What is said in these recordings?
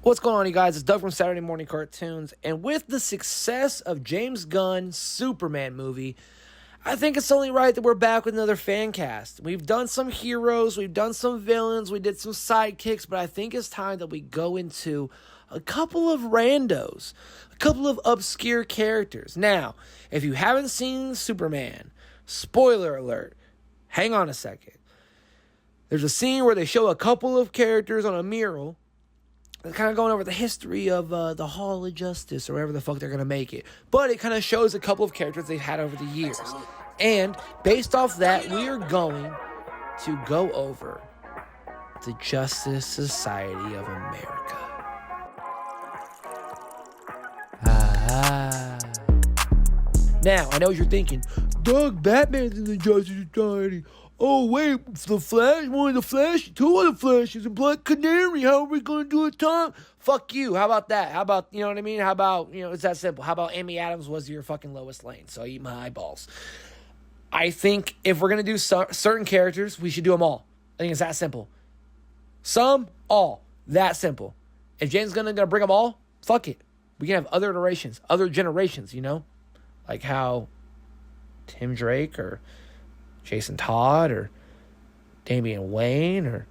What's going on, you guys? It's Doug from Saturday Morning Cartoons, and with the success of James Gunn's Superman movie, I think it's only right that we're back with another fan cast. We've done some heroes, we've done some villains, we did some sidekicks, but I think it's time that we go into a couple of randos, a couple of obscure characters. Now, if you haven't seen Superman, spoiler alert, hang on a second. There's a scene where they show a couple of characters on a mural. They're kind of going over the history of the Hall of Justice or whatever the fuck they're going to make it. But it kind of shows a couple of characters they've had over the years. And based off that, we are going to go over the Justice Society of America. Now, I know what you're thinking. Doug, Batman's in the Justice Society. Oh, wait, the Flash, one of the Flash, two of the Flashes, and Black Canary. How are we going to do it, Tom? Fuck you. How about that? How about, you know what I mean? How about, it's that simple. How about Amy Adams was your fucking Lois Lane? So I eat my eyeballs. I think if we're going to do certain characters, we should do them all. I think it's that simple. Some, all. That simple. If James Gunn is going to bring them all, fuck it. We can have other iterations, other generations, Like how Tim Drake or Jason Todd or Damian Wayne or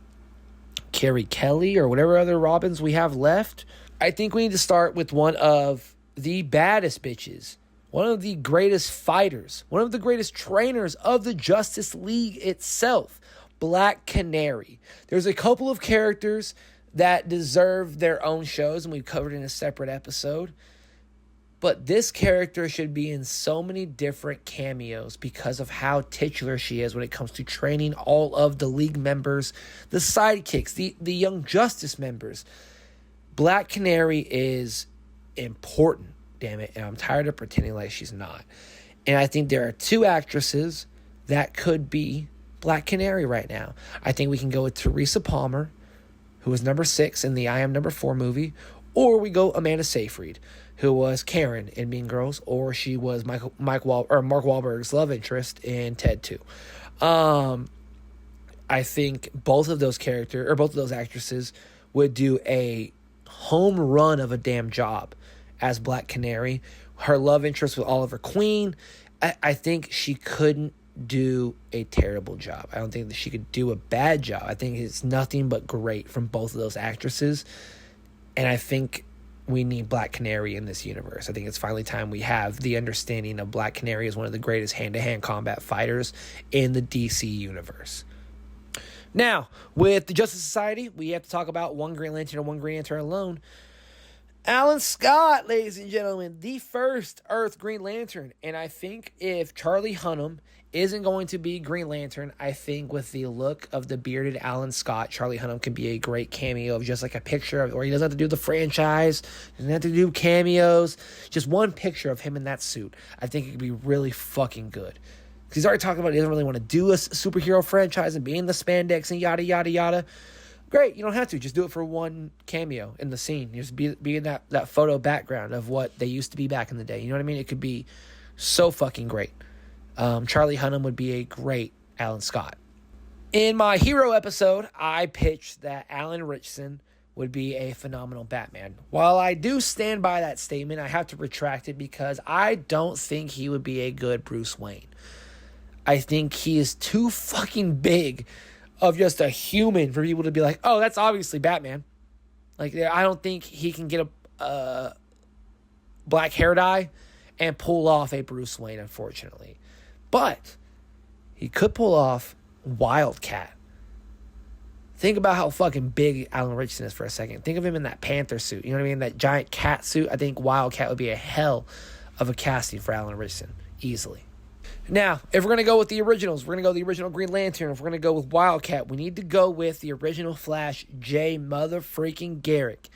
Carrie Kelly or whatever other Robins we have left. I think we need to start with one of the baddest bitches, one of the greatest fighters, one of the greatest trainers of the Justice League itself, Black Canary. There's a couple of characters that deserve their own shows, and we've covered in a separate episode. But this character should be in so many different cameos because of how titular she is when it comes to training all of the League members, the sidekicks, the Young Justice members. Black Canary is important, damn it, and I'm tired of pretending like she's not. And I think there are two actresses that could be Black Canary right now. I think we can go with Teresa Palmer, who was number 6 in the I Am Number 4 movie, or we go Amanda Seyfried, who was Karen in Mean Girls, or she was Mark Wahlberg's love interest in Ted 2. I think both of those actresses would do a home run of a damn job as Black Canary. Her love interest with Oliver Queen, I think she couldn't do a terrible job. I don't think that she could do a bad job. I think it's nothing but great from both of those actresses. And I think we need Black Canary in this universe. I think it's finally time we have the understanding of Black Canary as one of the greatest hand-to-hand combat fighters in the DC universe. Now, with the Justice Society, we have to talk about one Green Lantern and one Green Lantern alone. Alan Scott, ladies and gentlemen, the first Earth Green Lantern. And I think if Charlie Hunnam isn't going to be Green Lantern, I think with the look of the bearded Alan Scott, Charlie Hunnam can be a great cameo of just like a picture of, or he doesn't have to do the franchise, doesn't have to do cameos, just one picture of him in that suit. I think it could be really fucking good. Because he's already talking about he doesn't really want to do a superhero franchise and be in the spandex and yada, yada, yada. Great, you don't have to. Just do it for one cameo in the scene. Just be in that photo background of what they used to be back in the day. You know what I mean? It could be so fucking great. Charlie Hunnam would be a great Alan Scott. In my hero episode, I pitched that Alan Ritchson would be a phenomenal Batman. While I do stand by that statement, I have to retract it because I don't think he would be a good Bruce Wayne. I think he is too fucking big of just a human for people to be like, oh, that's obviously Batman. Like, I don't think he can get a black hair dye and pull off a Bruce Wayne, unfortunately. But he could pull off Wildcat. Think about how fucking big Alan Ritchson is for a second. Think of him in that Panther suit. You know what I mean? That giant cat suit. I think Wildcat would be a hell of a casting for Alan Ritchson. Easily. Now, if we're going to go with the originals, we're going to go the original Green Lantern. If we're going to go with Wildcat, we need to go with the original Flash, J. Motherfreaking Garrick.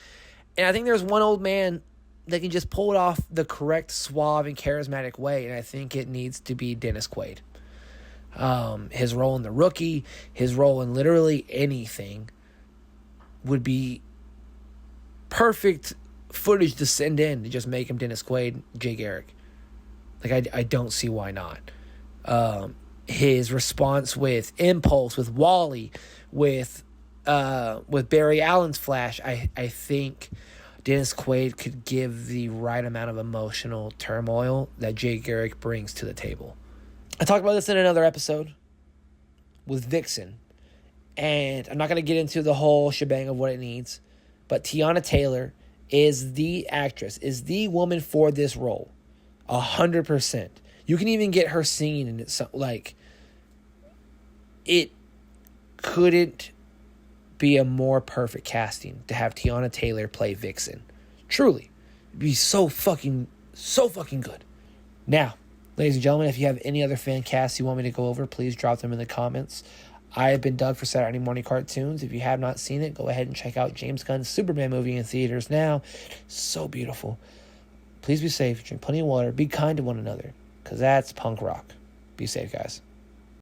And I think there's one old man that can just pull it off the correct, suave, and charismatic way, and I think it needs to be Dennis Quaid. His role in The Rookie, his role in literally anything would be perfect footage to send in to just make him Dennis Quaid, Jay Garrick. Like, I don't see why not. His response with Impulse, with Wally, with with Barry Allen's Flash, I think Dennis Quaid could give the right amount of emotional turmoil that Jay Garrick brings to the table. I talked about this in another episode with Vixen, and I'm not going to get into the whole shebang of what it needs, but Tiana Taylor is the actress, is the woman for this role. 100%. You can even get her singing, and it's like, it couldn't be a more perfect casting to have Tiana Taylor play Vixen. Truly. It'd be so fucking good. Now, ladies and gentlemen, if you have any other fan casts you want me to go over, please drop them in the comments. I have been Doug for Saturday Morning Cartoons. If you have not seen it, go ahead and check out James Gunn's Superman movie in theaters now. So beautiful. Please be safe, drink plenty of water, be kind to one another, because that's punk rock. Be safe, guys.